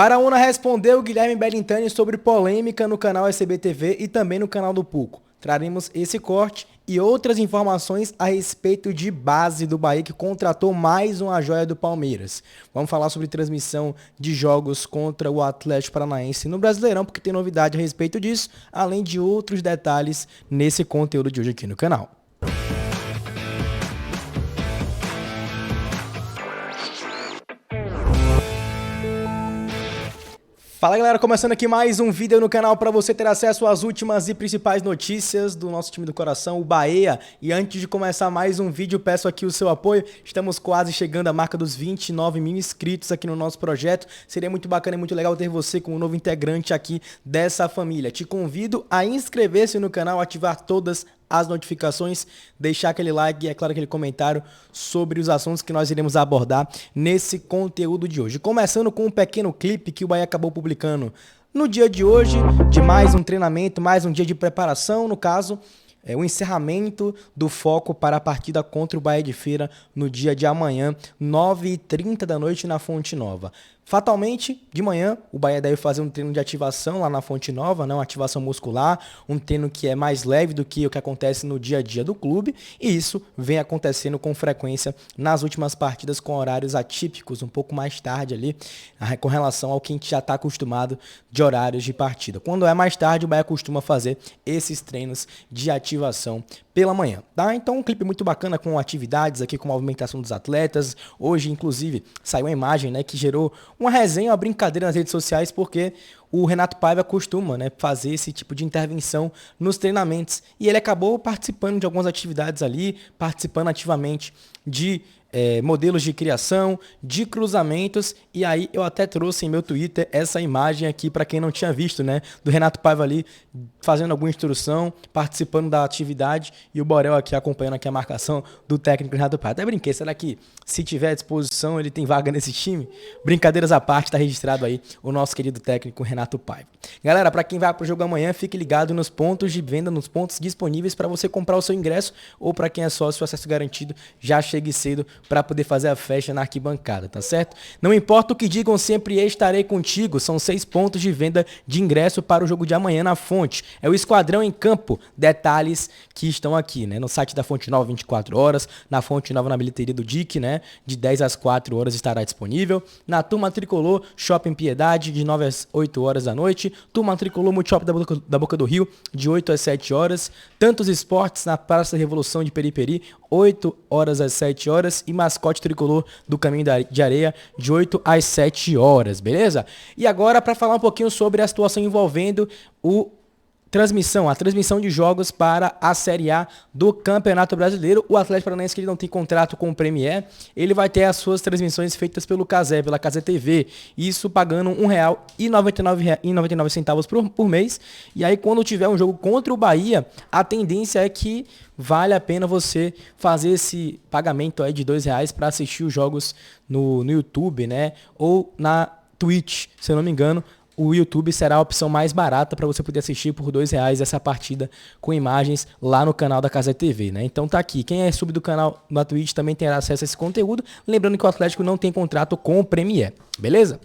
Araúna respondeu Guilherme Bellintani sobre polêmica no canal SBTV e também no canal do Puco. Traremos esse corte e outras informações a respeito de base do Bahia, que contratou mais uma joia do Palmeiras. Vamos falar sobre transmissão de jogos contra o Atlético Paranaense no Brasileirão, porque tem novidade a respeito disso, além de outros detalhes nesse conteúdo de hoje aqui no canal. Fala galera, começando aqui mais um vídeo no canal para você ter acesso às últimas e principais notícias do nosso time do coração, o Bahia. E antes de começar mais um vídeo, peço aqui o seu apoio. Estamos quase chegando à marca dos 29 mil inscritos aqui no nosso projeto. Seria muito bacana e muito legal ter você como um novo integrante aqui dessa família. Te convido a inscrever-se no canal, ativar todas as notificações, deixar aquele like e, é claro, aquele comentário sobre os assuntos que nós iremos abordar nesse conteúdo de hoje. Começando com um pequeno clipe que o Bahia acabou publicando no dia de hoje, de mais um treinamento, mais um dia de preparação, no caso, o encerramento do foco para a partida contra o Bahia de Feira no dia de amanhã, 9h30 da noite na Fonte Nova. Fatalmente, de manhã, o Bahia deve fazer um treino de ativação lá na Fonte Nova, né? Uma ativação muscular, um treino que é mais leve do que o que acontece no dia a dia do clube, e isso vem acontecendo com frequência nas últimas partidas com horários atípicos, um pouco mais tarde ali, com relação ao que a gente já está acostumado de horários de partida. Quando é mais tarde, o Bahia costuma fazer esses treinos de ativação pela manhã, tá? Então um clipe muito bacana com atividades aqui, com movimentação dos atletas. Hoje, inclusive, saiu uma imagem, né, que gerou uma resenha, uma brincadeira nas redes sociais, porque o Renato Paiva costuma, né, fazer esse tipo de intervenção nos treinamentos. E ele acabou participando de algumas atividades ali, participando ativamente de modelos de criação, de cruzamentos, e aí eu até trouxe em meu Twitter essa imagem aqui para quem não tinha visto, né, do Renato Paiva ali fazendo alguma instrução, participando da atividade, e o Borel aqui acompanhando aqui a marcação do técnico Renato Paiva. Até brinquei, será que se tiver à disposição ele tem vaga nesse time? Brincadeiras à parte, tá registrado aí o nosso querido técnico Renato Paiva. Galera, para quem vai pro jogo amanhã, fique ligado nos pontos de venda, nos pontos disponíveis para você comprar o seu ingresso, ou para quem é sócio, o acesso garantido, já chegue cedo para poder fazer a festa na arquibancada, tá certo? Não importa o que digam, sempre estarei contigo. São 6 pontos de venda de ingresso para o jogo de amanhã na Fonte. É o Esquadrão em Campo. Detalhes que estão aqui, né? No site da Fonte Nova, 24 horas. Na Fonte Nova, na bilheteria do DIC, né? De 10 às 4 horas estará disponível. Na Turma Tricolor, Shopping Piedade, de 9 às 8 horas da noite. Turma Tricolor, Multishop da Boca do Rio, de 8 às 7 horas. Tantos Esportes, na Praça da Revolução de Periperi, 8 horas às 7 horas. E Mascote Tricolor do Caminho de Areia, de 8 às 7 horas, beleza? E agora, para falar um pouquinho sobre a situação envolvendo a transmissão de jogos para a Série A do Campeonato Brasileiro. O Atlético Paranaense, que ele não tem contrato com o Premier, ele vai ter as suas transmissões feitas pela Cazé TV, isso pagando R$ 1,99 por mês. E aí, quando tiver um jogo contra o Bahia, a tendência é que vale a pena você fazer esse pagamento aí de R$2 para assistir os jogos no YouTube, né? Ou na Twitch, se eu não me engano. O YouTube será a opção mais barata para você poder assistir por R$2 essa partida com imagens lá no canal da Cazé TV, né? Então tá aqui. Quem é sub do canal na Twitch também terá acesso a esse conteúdo. Lembrando que o Atlético não tem contrato com o Premier, beleza?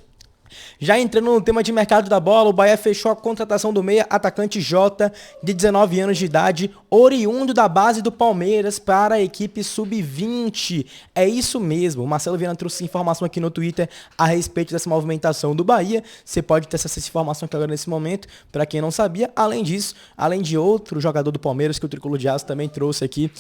Já entrando no tema de mercado da bola, o Bahia fechou a contratação do meia atacante Jota, de 19 anos de idade, oriundo da base do Palmeiras, para a equipe sub-20. É isso mesmo, o Marcelo Viana trouxe informação aqui no Twitter a respeito dessa movimentação do Bahia. Você pode ter essa informação aqui agora nesse momento, para quem não sabia. Além disso, além de outro jogador do Palmeiras, que o Tricolor de Aço também trouxe aqui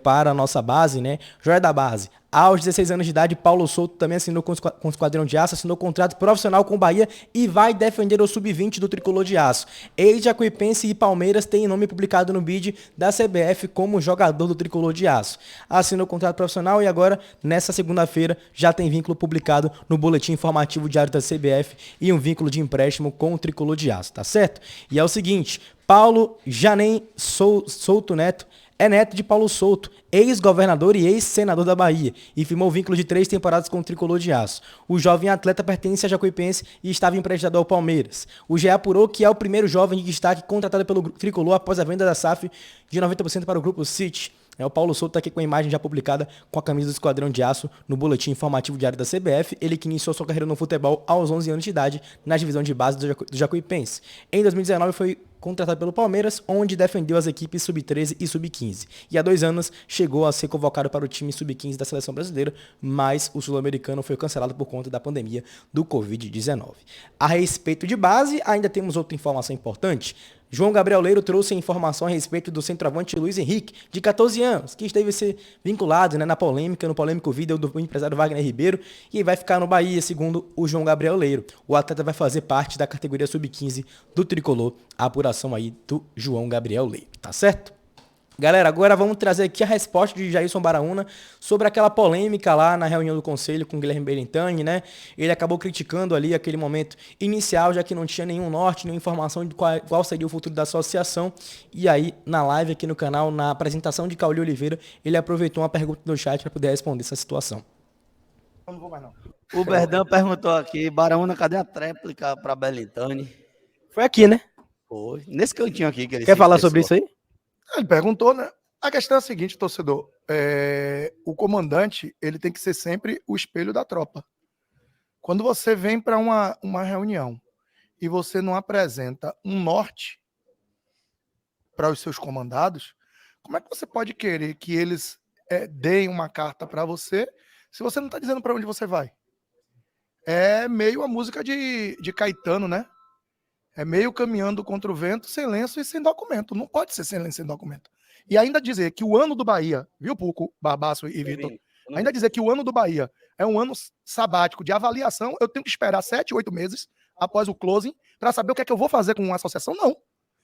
para a nossa base, né? Joia da base. Aos 16 anos de idade, Paulo Souto também assinou com o Esquadrão de Aço, assinou contrato profissional com o Bahia e vai defender o sub-20 do Tricolor de Aço. Ex-Jacuipense e Palmeiras têm nome publicado no bid da CBF como jogador do Tricolor de Aço. Assinou contrato profissional e agora, nessa segunda-feira, já tem vínculo publicado no Boletim Informativo Diário da CBF e um vínculo de empréstimo com o Tricolor de Aço, tá certo? E é o seguinte, Paulo Janem Souto Neto é neto de Paulo Souto, ex-governador e ex-senador da Bahia, e firmou vínculo de 3 temporadas com o Tricolor de Aço. O jovem atleta pertence a Jacuipense e estava emprestado ao Palmeiras. O GE apurou que é o primeiro jovem de destaque contratado pelo Tricolor após a venda da SAF de 90% para o Grupo City. O Paulo Souto está aqui com a imagem já publicada com a camisa do Esquadrão de Aço no boletim informativo diário da CBF. Ele que iniciou sua carreira no futebol aos 11 anos de idade na divisão de base do Jacuipense. Em 2019 foi contratado pelo Palmeiras, onde defendeu as equipes Sub-13 e Sub-15. E há 2 anos chegou a ser convocado para o time Sub-15 da Seleção Brasileira, mas o sul-americano foi cancelado por conta da pandemia do Covid-19. A respeito de base, ainda temos outra informação importante. João Gabriel Leiro trouxe informação a respeito do centroavante Luiz Henrique, de 14 anos, que esteve ser vinculado, no polêmico vídeo do empresário Wagner Ribeiro, e vai ficar no Bahia, segundo o João Gabriel Leiro. O atleta vai fazer parte da categoria Sub-15 do Tricolor, a apuração aí do João Gabriel Leiro, tá certo? Galera, agora vamos trazer aqui a resposta de Jailson Baraúna sobre aquela polêmica lá na reunião do conselho com o Guilherme Belintani, né? Ele acabou criticando ali aquele momento inicial, já que não tinha nenhum norte, nenhuma informação de qual seria o futuro da associação. E aí, na live aqui no canal, na apresentação de Cauli Oliveira, ele aproveitou uma pergunta do chat para poder responder essa situação. Eu não vou mais não. O Berdão perguntou aqui, Baraúna, cadê a tréplica para Belintani? Foi aqui, né? Foi, nesse cantinho aqui que ele quer falar sobre isso aí? Ele perguntou, né? A questão é a seguinte, torcedor. O comandante, ele tem que ser sempre o espelho da tropa. Quando você vem para uma reunião e você não apresenta um norte para os seus comandados, como é que você pode querer que eles deem uma carta para você se você não está dizendo para onde você vai? É meio a música de Caetano, né? É meio caminhando contra o vento, sem lenço e sem documento. Não pode ser sem lenço e sem documento. E ainda dizer que o ano do Bahia, viu, Puco, Barbaço e Vitor? Ainda dizer que o ano do Bahia é um ano sabático de avaliação, eu tenho que esperar 7, 8 meses após o closing para saber o que é que eu vou fazer com uma associação? Não.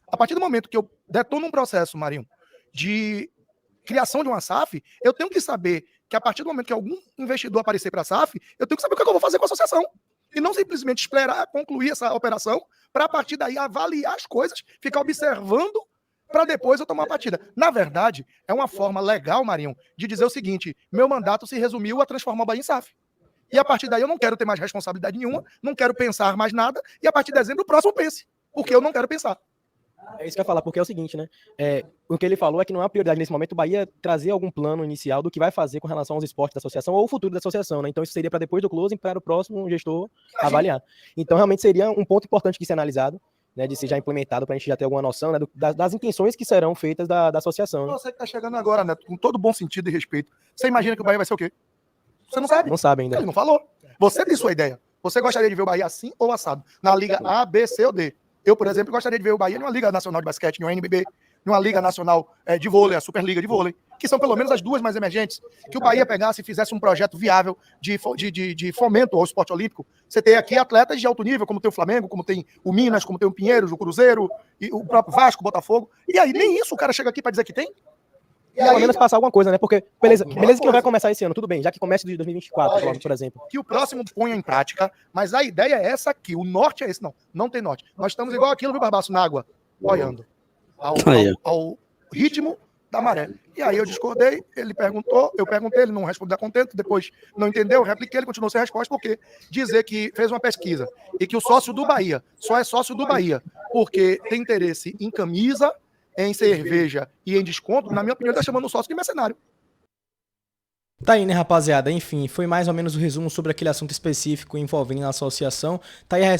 A partir do momento que eu detono um processo, Marinho, de criação de uma SAF, eu tenho que saber que a partir do momento que algum investidor aparecer para a SAF, eu tenho que saber o que é que eu vou fazer com a associação. E não simplesmente esperar concluir essa operação para a partir daí avaliar as coisas, ficar observando para depois eu tomar a partida. Na verdade, é uma forma legal, Marinho, de dizer o seguinte: meu mandato se resumiu a transformar o Bahia em SAF. E a partir daí eu não quero ter mais responsabilidade nenhuma, não quero pensar mais nada, e a partir de dezembro o próximo pense, porque eu não quero pensar. É isso que eu ia falar, porque é o seguinte, né? O que ele falou é que não é uma prioridade nesse momento o Bahia trazer algum plano inicial do que vai fazer com relação aos esportes da associação ou o futuro da associação, né? Então isso seria para depois do closing, para o próximo gestor avaliar. Então realmente seria um ponto importante de ser analisado, né? De ser já implementado, para a gente já ter alguma noção, né? Das intenções que serão feitas da associação. Né? Você que está chegando agora, né? Com todo bom sentido e respeito, você imagina que o Bahia vai ser o quê? Você não sabe? Não sabe ainda. Ele não falou. Você tem sua ideia. Você gostaria de ver o Bahia assim ou assado? Na Liga A, B, C ou D? Eu, por exemplo, gostaria de ver o Bahia numa Liga Nacional de Basquete, numa NBB, numa Liga Nacional de Vôlei, a Superliga de Vôlei, que são pelo menos as duas mais emergentes, que o Bahia pegasse e fizesse um projeto viável de fomento ao esporte olímpico. Você tem aqui atletas de alto nível, como tem o Flamengo, como tem o Minas, como tem o Pinheiros, o Cruzeiro, e o próprio Vasco, o Botafogo. E aí, nem isso o cara chega aqui para dizer que tem? E pelo menos passar alguma coisa, né? Porque, beleza que não vai começar esse ano, tudo bem, já que começa de 2024, por exemplo. Que o próximo ponha em prática, mas a ideia é essa aqui, o norte é esse, não tem norte. Nós estamos igual aquilo, viu, Barbaço, na água, boiando, ao ritmo da maré. E aí eu discordei, ele perguntou, eu perguntei, ele não respondeu a contento, depois não entendeu, eu repliquei, ele continuou sem resposta, porque dizer que fez uma pesquisa e que o sócio do Bahia só é sócio do Bahia porque tem interesse em camisa, em cerveja e em desconto, na minha opinião, ele está chamando o sócio de mercenário. Tá aí, né, rapaziada? Enfim, foi mais ou menos o resumo sobre aquele assunto específico envolvendo a associação. Tá aí a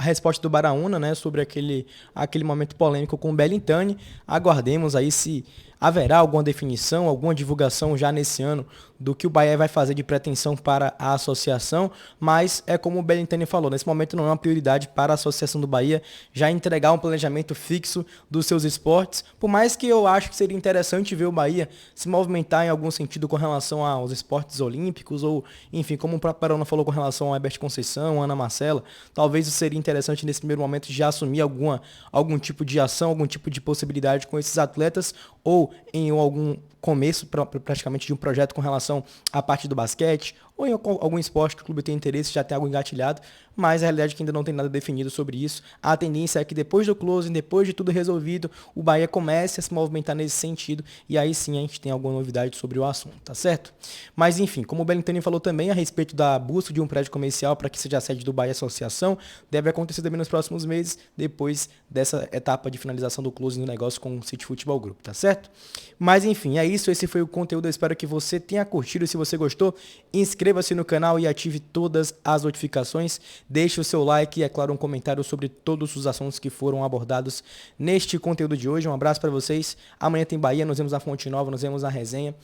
resposta do Baraúna, né, sobre aquele momento polêmico com o Belintani. Aguardemos aí se haverá alguma definição, alguma divulgação já nesse ano do que o Bahia vai fazer de pretensão para a associação, mas é como o Belintani falou, nesse momento não é uma prioridade para a Associação do Bahia já entregar um planejamento fixo dos seus esportes, por mais que eu acho que seria interessante ver o Bahia se movimentar em algum sentido com relação aos esportes olímpicos, ou enfim, como o próprio Barona falou com relação a Herbert Conceição, Ana Marcela, talvez isso seria interessante nesse primeiro momento já assumir algum tipo de ação, algum tipo de possibilidade com esses atletas, ou em algum começo praticamente de um projeto com relação à parte do basquete, ou em algum esporte que o clube tem interesse, já tem algo engatilhado, mas a realidade é que ainda não tem nada definido sobre isso. A tendência é que depois do closing, depois de tudo resolvido, o Bahia comece a se movimentar nesse sentido, e aí sim a gente tem alguma novidade sobre o assunto, tá certo? Mas enfim, como o Belintani falou também a respeito da busca de um prédio comercial para que seja a sede do Bahia Associação, deve acontecer também nos próximos meses, depois dessa etapa de finalização do closing do negócio com o City Futebol Group, tá certo? Mas enfim, é isso. isso, esse foi o conteúdo, eu espero que você tenha curtido. Se você gostou, inscreva-se no canal e ative todas as notificações. Deixe o seu like e, é claro, um comentário sobre todos os assuntos que foram abordados neste conteúdo de hoje. Um abraço para vocês. Amanhã tem Bahia, nos vemos na Fonte Nova, nos vemos na resenha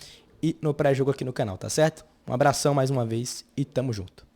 e no pré-jogo aqui no canal, tá certo? Um abração mais uma vez e tamo junto.